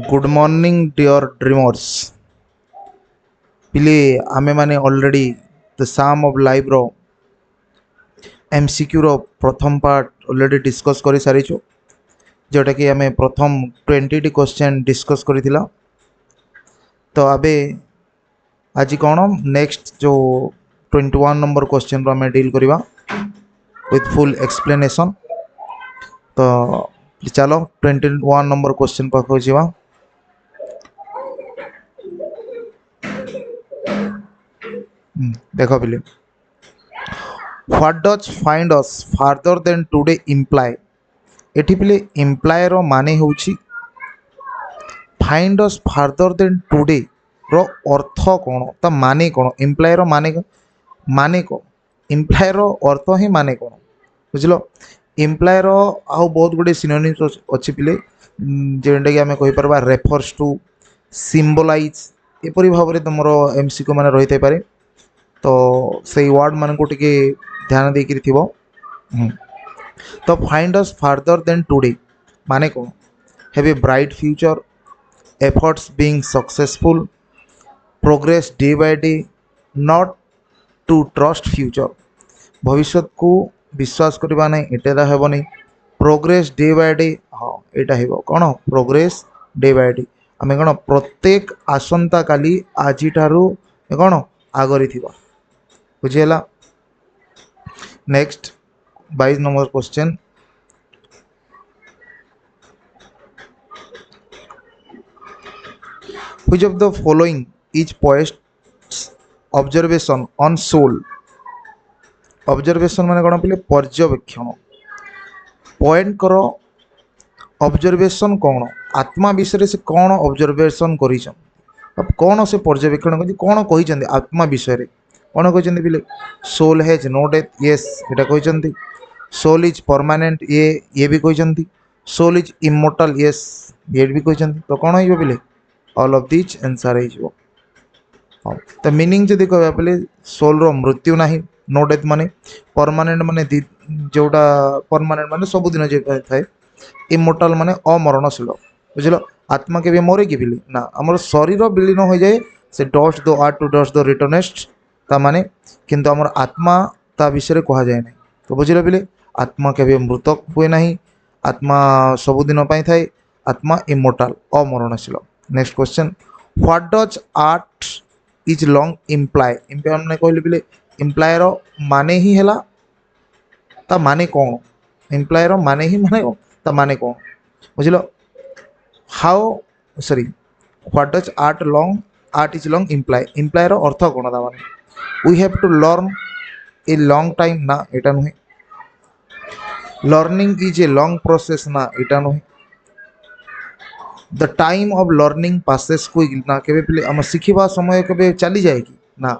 Good morning dear dreamers पिले आमे माने ऑलरेडी द साम ऑफ लाइफ रो एमसीक्यू रो प्रथम पार्ट ऑलरेडी डिस्कस कर सारी जोटा कि आमे प्रथम 20 क्वेश्चन डिस्कस करिथिला। तो अबे आज कौन नेक्स्ट जो 21 नंबर क्वेश्चन रो आमे डील करिवा विथ फुल एक्सप्लेनेशन। तो चलो 21 नंबर क्वेश्चन पाखो जीवा। देखो पिले what does find us farther than today imply. एठी पिले इम्प्लाय रो माने होउची find us farther than today रो अर्थ कोन ता माने कोन इम्प्लाय रो माने को इम्प्लाय रो अर्थ ही माने कोन बुझलो। इम्प्लाय रो आउ बहुत गुडे सिनोनिम्स अछि पिले जेंडा कि हमें कहि परबा रेफर्स टू सिंबलाइज एपरि भाव रे तमरो एमसीक्यू माने रहिते पारे। तो से वर्ड मान को टिके ध्यान देकर थिबो। तो find us farther than today माने को have a bright future efforts being successful progress day by day not to trust future भविष्य को विश्वास करबा नै एटेदा हेबो नै प्रोग्रेस डे बाय डे हाँ एटा हेबो कोन प्रोग्रेस डे बाय डे आमे कोन प्रत्येक आसंता काली आजि थारु कोन आगरी थिबा बुझेला। Next 22 number question which of the following is poet's observation on soul. Observation माने कोन पले पर्यवेक्षण पॉइंट करो ऑब्जर्वेशन कौन आत्मा विषय से कौन ऑब्जर्वेशन करिसन कौन से पर्यवेक्षण कर कौन कही आत्मा विषय रे कौन कहते बिले soul has no death yes एटा कहते सोल इज परमानेंट ये भी कहते सोल इज इमोर्टल येस ये भी कहते। तो कौन हो बिले ऑल ऑफ दिस आंसर हो। हाँ तो मीनिंग जदि कह बोले सोल रो मृत्यु ना नो डेथ माने परमानेंट माने जोटा परमानेंट माने सबुदिन जे थाए इमोर्टल माने अमरणशील बुझल आत्मा के मरे कि बिले ना आमर शरीर विलीन हो जाए से डस्ट दो आर टू डस्ट दो रिटर्नेस्ट ता माने किंतु आमर आत्मा ता विषय कह जाए ना। तो बुझल बिले आत्मा के मृतक हुए ना आत्मा सबुदिन थाए आत्मा इमोर्टल अमरणशील। Next question what does art is long imply imply मैंने कहले बिले इम्प्लाय रो माने ही हैला ता माने कौन इम्प्लाय रो माने ही माने ता माने कौन बुझल how sorry what does art is long imply imply रो अर्थ कौन ता माने we have to learn a long time ना एटा नुहे learning is a long process ना एटा नुहे the time of learning passes quick ना केबे पिले हम शिखिबा समय केबे चली जाए कि ना।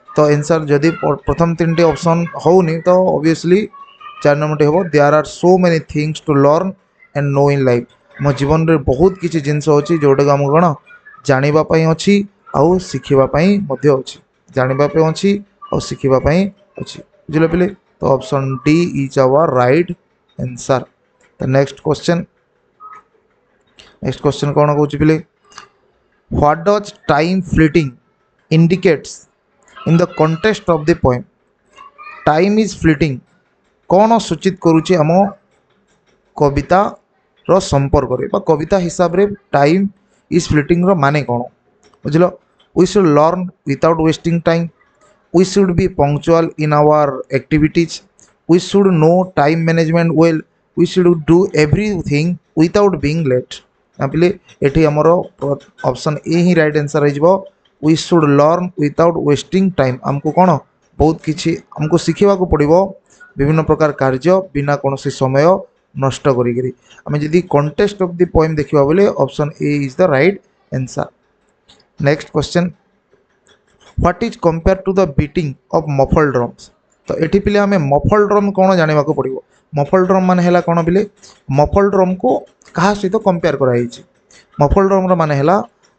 तो आंसर जदि प्रथम 3टी ऑप्शन होनी तो ऑब्वियसली 4 नंबर हो there are so many things to learn and know in life मो जीवन रे बहुत किसी जिनस अच्छी जोटा आम कौन जानापी अच्छी आउ शिखापी अच्छी जानापी अच्छी और शिखापी अच्छी बुझल पिले। तो option D is our right answer. तो नेक्स्ट क्वेश्चन कौन कौन पिले what does time fleeting indicates in the context of the poem time is fleeting कौन सूचित करुचे आम कविता रो संपर्क रे बा कविता हिसाब रे टाइम इज फ्लीटिंग रो माने कौन बुझल we should learn without wasting time we should be punctual in our activities we should know time management well we should do everything without being late पे ये आमर ऑप्शन ए ही right answer हो we should learn without wasting time आमको कौन बहुत किसी आमको शिखा पड़ो विभिन्न प्रकार कार्य बिना कौन समय नष्ट करी आम जदि कंटेक्स्ट ऑफ द पोएम देखा बोले option A is the right answer. Next question what is compare to the beating of muffled drums. तो ये पे आम मफल ड्रम कौन जाना पड़ो मफल ड्रम मान है कौन बोले मफल ड्रम को क्या सहित कंपेयर कराई मफल ड्रम मान है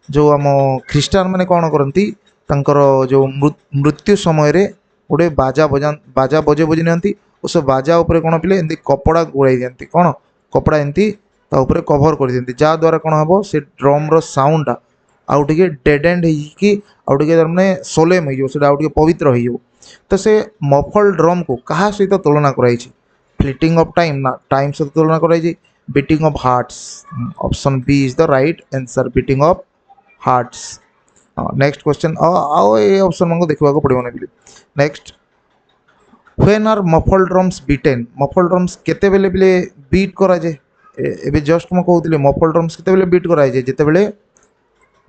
जो आम ख्रीस्टान मैंने कौन करती जो मृत्यु समय रे गोटे बाजा बजे बजे नि और से बाजा उपर कौन पिले एमती कपड़ा गुड़ाई दिखती कौन कपड़ा एमती ता ऊपर कवर कर दियंती जा द्वारा कोन हबो से ड्रम रो साउंड आउ टिके डेड एंड कि आउ टिके माने सोलेम हो से आउ टिके पवित्र हो तो से मफल ड्रम को कहा सहित तुलना कराई फ्लिटिंग ऑफ टाइम ना टाइम सहित तुलना कराई beating of hearts option B is the right answer beating of hearts next question आओ ये ऑप्शन मन को देखा पड़ो ना next when are muffled drums beaten muffled drums केते बेले बेले बीट करा जाए एबे जस्ट मो कहउतले मफल ड्रम्स केते बेले बीट करा जाए जेते बेले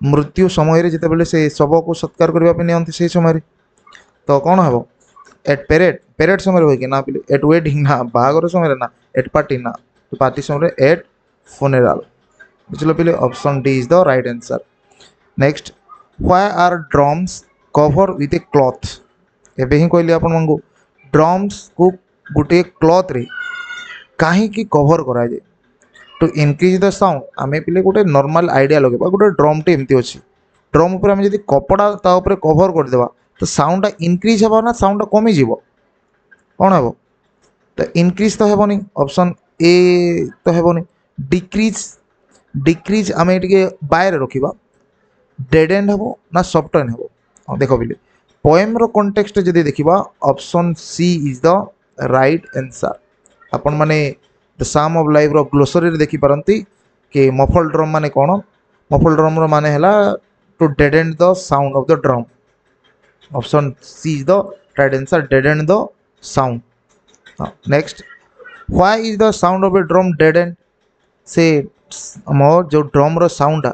मृत्यु समय जिते बेले से शव को सत्कार करने नियंती से समय तो कौन हम एट पेरेड पेरेड समय हुए कि ना पिले एट वेडिंग ना बाहागर समय ना एट पार्टी ना तो पार्टी समय एट फुनेराल बुझल पिले option D is the right answer next why are drums cover with a cloth एबे ही कहली आपण मंगु ड्रम्स को गोटे क्लॉथ रे काहे की कवर करा जाए टू इनक्रीज द साउंड आम पे गोटे नॉर्मल आइडिया लगे गोटे ड्रम टे एमती अच्छी ड्रम उपर आम जब कपड़ा ता ऊपर कवर करदे तो साउंड इनक्रीज हे ना साउंड कमी जीव कौन हे तो इनक्रीज तो हेनी ऑप्शन ए तो हेनी डिक्रीज डिक्रीज आम ये बाय रखा डेड एंड हे ना सफ्ट एंड हे देख बोले पोएम रो कॉन्टेक्स्ट जदि देखा option C is the right answer आपण माने द साम ऑफ लाइफ रो ग्लोसरी देखि पारंती कि मफल ड्रम माने कौन मफल ड्रम रो माने हला to dead and the sound of the drum option C is the right answer dead and the sound next why is the sound of a drum dead and से हम जो drum रो sound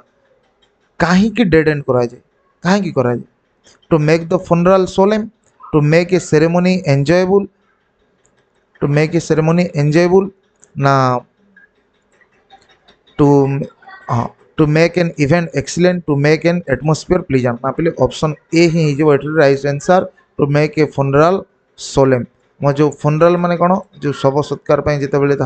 काहे की dead and करा जाए काहे की करा जाए to make the funeral solemn to make a ceremony enjoyable to make a ceremony enjoyable ना to to make an event excellent to make an atmosphere pleasant ना पे ऑप्शन ए ही जो right answer to make a funeral solemn मो जो funeral माने कौन जो शव सत्कार जिते बड़े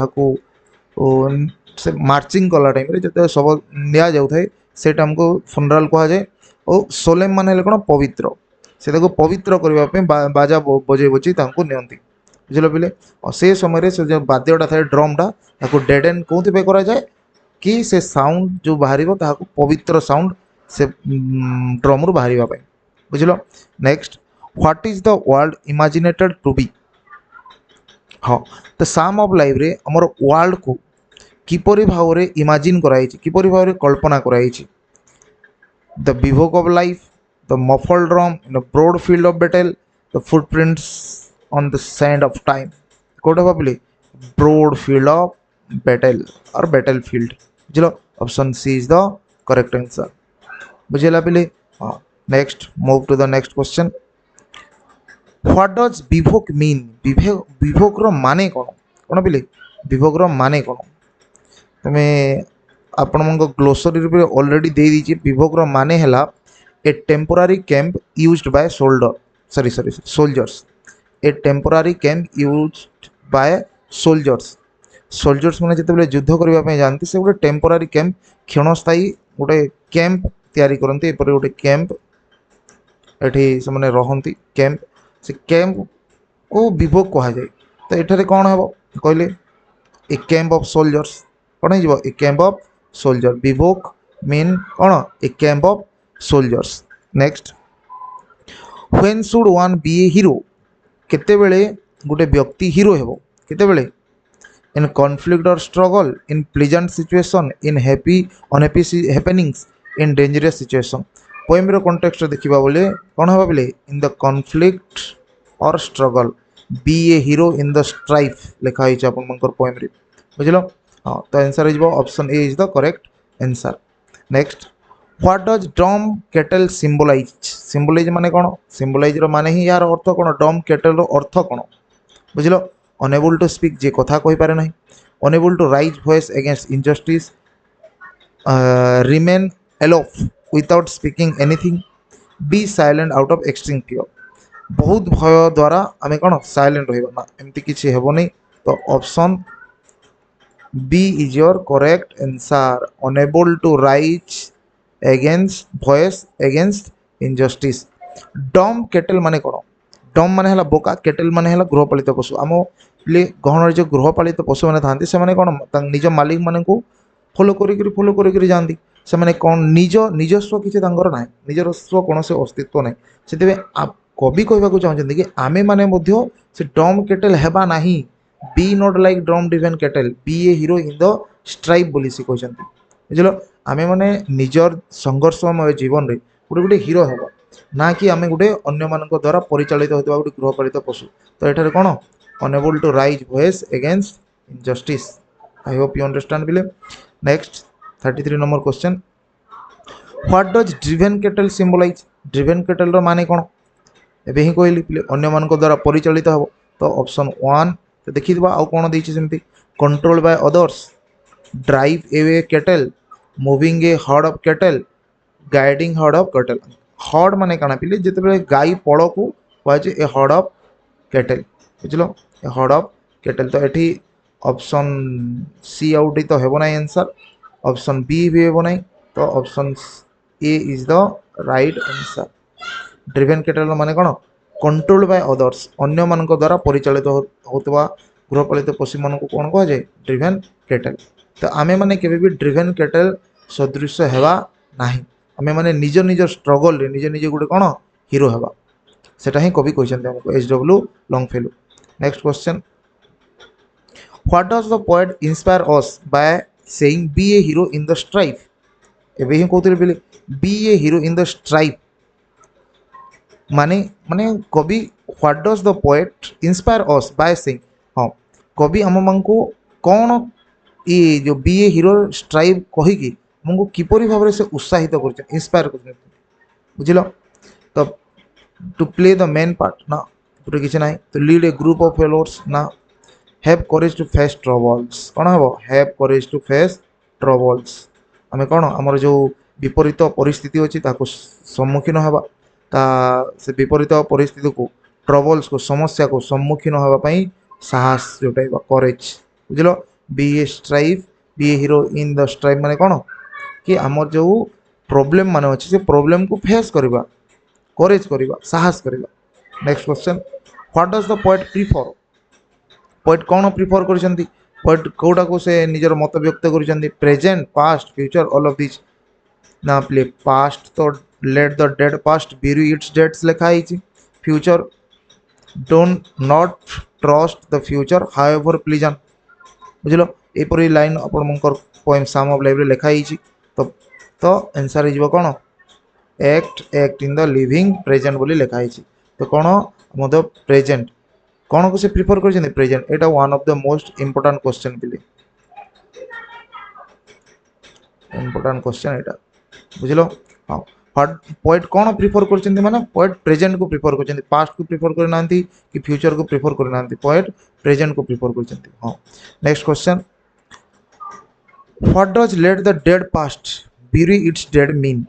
से मार्चिंग कला टाइम जो शव निया जाए से हमको फनरल कह जाए और सोलेम मान कौन पवित्र से पवित्र करने बाजा बजे बजे नियंती बुझल पे और से समय से जो वाद्यटा था ड्रमटा डेड एंड कौन करा जाए कि से साउंड जो बाहर ताको पवित्र साउंड से ड्रम रु बाहर बुझल next what is the world imagined to be हाँ तो साम ऑफ लाइफ रे हमर वर्ल्ड को किपरि भाव रे इमेजिन कराई किपरि भाव रे कल्पना कराई the bivouac of life the muffled drum in a broad field of battle the footprints on the sand of time कोटा भाबले broad field of battle or battlefield बुझलो option C is the correct answer बुझेला पिले हां next move to the next question what does bivouac mean bivouac रो माने कोन कोन पिले विभोग रो माने कोन तमे आपण मंग ग्लोसरी रे ऑलरेडी दे दीची विभोग रो माने हला a temporary camp used by soldiers a temporary camp used by soldiers मैंने जिते युद्ध करने जाती से गोटे टेम्पोररी कैंप क्षणस्थायी गोटे कैंप तैयारी करते गोटे कैंप ये से मैंने रहती कैंप से कैंप को विभोग कह जाए तो ये कौन हम कहले ए कैंप ऑफ सोल्जर्स कौन हो a camp of soldier bivouac mean कौन a camp of soldiers next when should one be a hero केते बेले गोटे व्यक्ति हीरो हेबो केते बेले in conflict or struggle in pleasant situation in happy unhappy happenings in dangerous situation poem रो context देखिबा बोले कोन हेबा बोले in the conflict or struggle be a hero in the strife लिखा है अपन मंकर पोएम रे बुझलो हां तो answer is option A is the correct answer next what does drum cattle symbolise माने कौन सिंबलाइज रो माने ही यार अर्थ कौन ड्रम केटल रो अर्थ कौन बुझलो अनेबल टू स्पीक जे कथा कहि पारे नहीं unable to raise voice against injustice remain aloof without speaking anything be silent out of extreme fear बहुत भय द्वारा आम कौन साइलेंट रहिबा ना एमती किछि हेबो नहीं तो option B is your correct answer unable to raise against voice against injustice dumb cattle माने कौन डम माने हला बोका केटल माने हला गृहपालित पशु आम गहन जो गृहपालित पशु मैंने था से कौन निज मालिक मान को फॉलो करी जाती से कौन निज निजस्व किसी ना निजस्व कौन से अस्तित्व ना से कवि कहवाक चाहते कि आमे माने से ड्रम केटल हेबा नाही be not like drum driven cattle be a hero in the strife बोली से कहते बुझल आमे माने निजर संघर्षमय जीवन रे गोटे गोटे हीरो हेबा ना कि आमे गोटे अन्य मानक द्वारा परिचालित होता गोटे गृहपालित पशु तो एठारे कौन unable to raise voice against injustice I hope you understand बिले next 33 number question what does driven cattle symbolize driven cattle रो माने कौन एबे ही कहली पिले अन्य मानक द्वारा परिचालित हो तो ऑप्शन 1 तो देखि दिबा आ कोन दैछि सेमति control by others drive away cattle moving a herd of cattle guiding herd of cattle herd माने काना पिले जेते गाई पड़ को कहजे ए हर्ड ऑफ केटल बुझलो ए हर्ड ऑफ केटल तो एठी ऑप्शन सी आउट तो हेबो ना आंसर ऑप्शन बी भी हेबो ना तो option A is the right answer driven kettle माने कौन कंट्रोल बाय अदर्स अन्य मान द्वारा परिचालित होता गृहपालित पशु मान कौन कह जाए ड्रिवेन केटल तो आमे माने केबे भी ड्रिवेन केटल सदृश हेबा नाही आमे माने निज निज स्ट्रगल रे निज निज गोटे कौन हीरो हेबा सेटा ही कवि कहते हमको H W. Longfellow next question what does the poet inspire us by saying be a hero in the strife एबे ही कहते बिले be a hero in the strife माने माने कवि what does the poet inspire us by saying हाँ कवि आम मानकु कौन ये जो बी ए हीरो स्ट्राइप कहीकि हमको किपरि भाव से उत्साहित कर इंस्पायर कर बुझल तो to play the main part ना गोटे किसी ना तो lead a group of followers ना have courage to face troubles कौन हम have courage to face troubles आम कौन आमर जो विपरीत परिस्थिति अच्छी सम्मुखीन हवा ता से विपरीत परिस्थिति को ट्रबल्स को समस्या को सम्मुखीन होगापाई साहस जोटाइबा करेज बुझल be a strife be a hero in the strife माने कौन कि आमर जो प्रॉब्लम माने अच्छे से प्रॉब्लम को फेस करवा करेज करवा साहस करवा next question what does the poet prefer poet कौन प्रिफर कर पोएट कौटा को से निजर मत व्यक्त कर present past future all of this ना प्ले पास्ट तो let the dead past bury its deads लिखाई future don't not trust the future however pleasant बुझल एपरी लाइन आपनकर पोएम साम ऑफ लाइफ रे लिखाई तो आंसर हो कौन act in the living present बोली लिखाई तो कौन मद प्रेजेंट कौन को से प्रिफर कर present Etah one of the most important question बिले इंपोर्टेंट क्वेश्चन एटा बुझलो हाँ पोएट कौन प्रिफर कर माने पोएट प्रेजेंट को प्रिफर कर पास्ट को प्रिफर करना कि फ्यूचर को प्रिफर करना पोएट प्रेजेंट को प्रिफर कर हाँ next question what does late the dead past bury its dead mean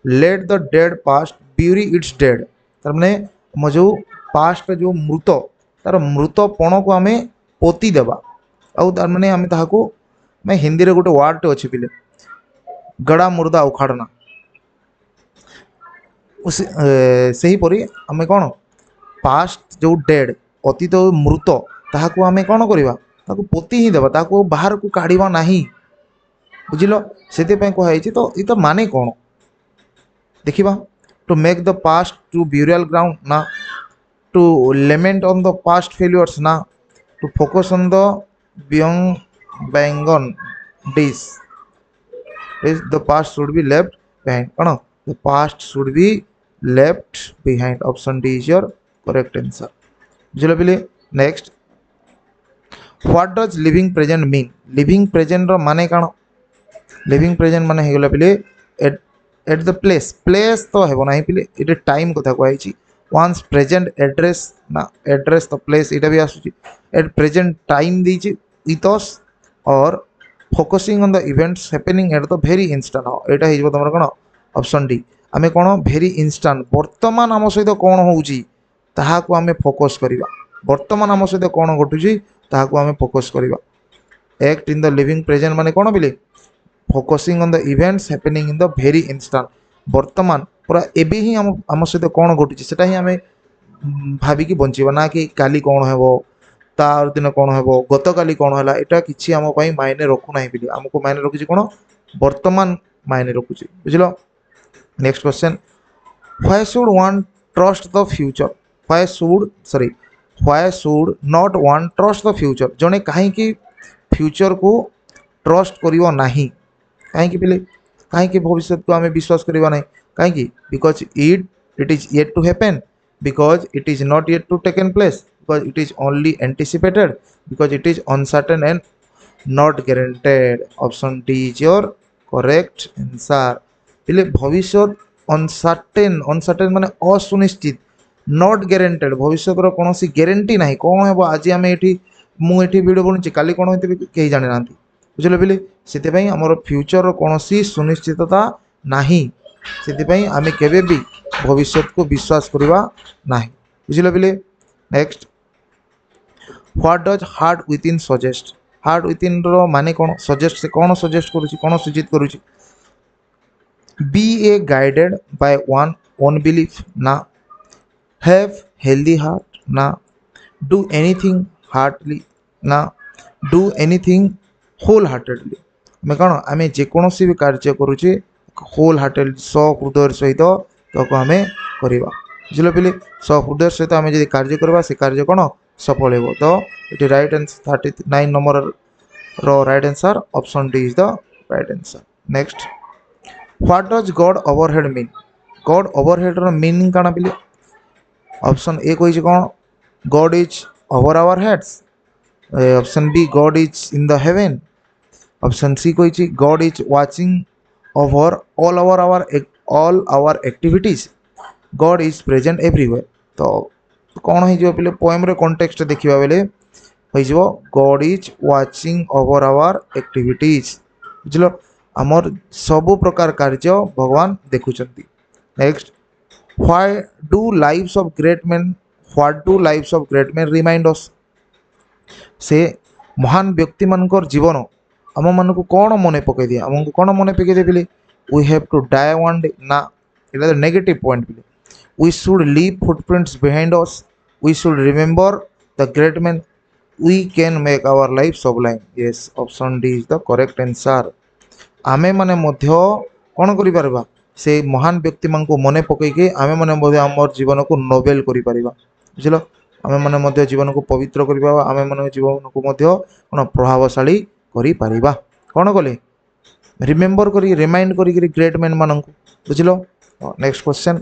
let the dead past bury its dead तार माने हम जो पास्ट जो मृत तार मृतपण को आम पोती देवा आउ तार माने आम ताहाको मैं हिंदी रे गोटे वर्ड अच्छे पिले गड़ा मुर्दा उखाड़ना से ही परी आम कौन पास्ट जो डेड अतीत मृत ताहाको आम कौन करवा ताको पोती ही देवा ताको बाहर को काढ़ा नहीं बुझिल से कहुई तो ये तो माने कौन देखा to make the past to burial ground ना to lament on the past failures ना टू फोकस ऑन द बियंग बैंगन डिश the past should be left behind कौन the past should be left behind option D is your correct answer बुझल पिले next what does living present mean living present रो माने कौन लिविंग प्रेजेंट माने हेगला पिले एट द प्लेस प्लेस तो हेबो नाही पिले इटे टाइम कथा कहैछि वंस प्रेजेंट एड्रेस ना एड्रेस तो प्लेस इटा भी आसुछि एट प्रेजेंट टाइम दीछि इथस और focusing on the events happening at the very instant हाँ यहाँ हो तुम कौन ऑप्शन डी आम कौन वेरी इंस्टांट वर्तमान आम सहित कौन होउछि ताहाको आम फोकस करवा वर्तमान आम सहित कौन घटुछि ताहाको आम फोकस करवा act in the living present माने कौन बिले focusing on the events happening in the very instant वर्तमान पूरा एबे ही आम सहित कौन घटुछि सेटा ही आम भाविकी बंचिबा ना कि काली कौन हेबो तार दिन कौन हम गतकाली कौन है यहाँ किसी आम मायने रखु ना बोली आमको मायने रखुची कौन वर्तमान मायने रखुची बुझल। Next question why should one trust the future why should not one trust the future जड़े कहीं फ्यूचर को ट्रस्ट करिवो नाही कहीं बोले कहीं भविष्य को आम विश्वास करवा ना कहीं because it is yet to happen because it is not yet to taken place because it is only anticipated because it is uncertain and not guaranteed option D is your correct answer बोले भविष्य uncertain uncertain माने असुनिश्चित not guaranteed भविष्य कौन guarantee ना कौन हम आज आम ये मुझे वीडियो बनूँ काली कौन होते कहीं जानी ना बुझे बोले से आमर फ्यूचर कौन सुनिश्चितता नाही से आम केवे भी भविष्य को विश्वास करवा ना बुझे बोले। Next what does heart within suggest heart within रो माने कौन सजेस्ट से कौन सजेस्ट करुच्ची कौन सूचित करुच्ची be a guided by one own belief ना हैव हेल्दी हार्ट ना डू एनीथिंग हार्टली ना डू एनीथिंग होल हार्टेडली आम कौन आम जेकोसी भी कार्य करुचे होल हार्टेड सहृदय सहित आम करवा बुझल पे सहृदय सहित आम जो कार्य करवा से कार्य कौन सफल हो तो ये राइट आंसर 39 नंबर रो right answer option D is the right answer. Next what does God overhead mean God overhead रो मीनिंग काना बोले ऑप्शन ए कही कौन God is over our heads option B God is in the heaven option C कही God is watching over all our activities God is present everywhere तो कौन हो पे पोएम रे कॉन्टेक्स्ट देखा बेले हो God is watching over our activities बुझल आमर सबु प्रकार कार्य भगवान देखुंत। Next why do lives of great man what do lives of great man remind us से महान व्यक्ति मानकर जीवन आम मान को कौन मन पकई दिए आमको कौन मन पकई दे बोले we have to die one day ना इट नेगेटिव पॉइंट बोले we should leave footprints behind us we should remember the great man we can make our life sublime yes option D is the correct answer आमे माने मध्य कौन करिपारबा से महान व्यक्ति मान को मन पकईके आमे माने मध्य आमर जीवन को नोबेल करिपारिबा बुझल आमे माने मध्य जीवन को पवित्र करिबा आमे माने जीवन को मध्य कौन प्रभावशाली करिपारिबा कौन कले रिमेंबर करी रिमाइंड करी ग्रेट मैन मान को बुझल। Next question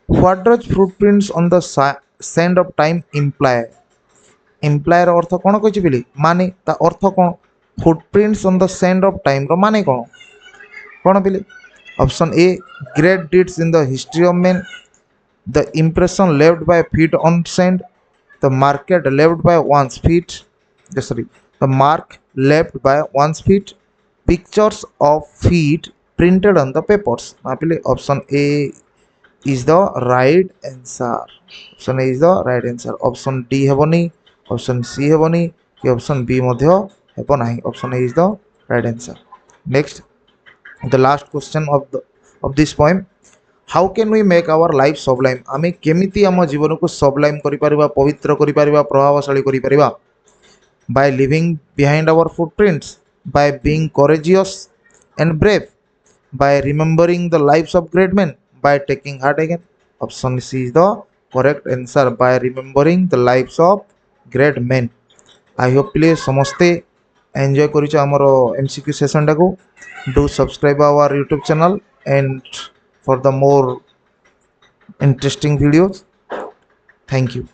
what does footprints on the sand of time imply implier अर्थ कौन कही बोली माने ता अर्थ कौन footprints on the sand of time रो माने कौन कौन बोले option A great deeds in the history of man the impression left by feet on sand the market left by one's feet sorry the mark left by one's feet pictures of feet printed on the papers बोले option A is the right answer option A is the right answer option D हेबनी option C हेबनी कि option B मध्य हेबो नाही option A is the right answer. Next the last question of this poem how can we make our life sublime आमे केमिति आम जीवन को sublime करि परिबा पवित्र करि परिबा प्रभावशाली करि परिबा by leaving behind our footprints by being courageous and brave by remembering the lives of great men by taking heart again option C is the correct answer by remembering the lives of great men। I hope please समस्ते enjoy करिछ हमर MCQ session टाको do subscribe our YouTube channel and for the more interesting videos। Thank you।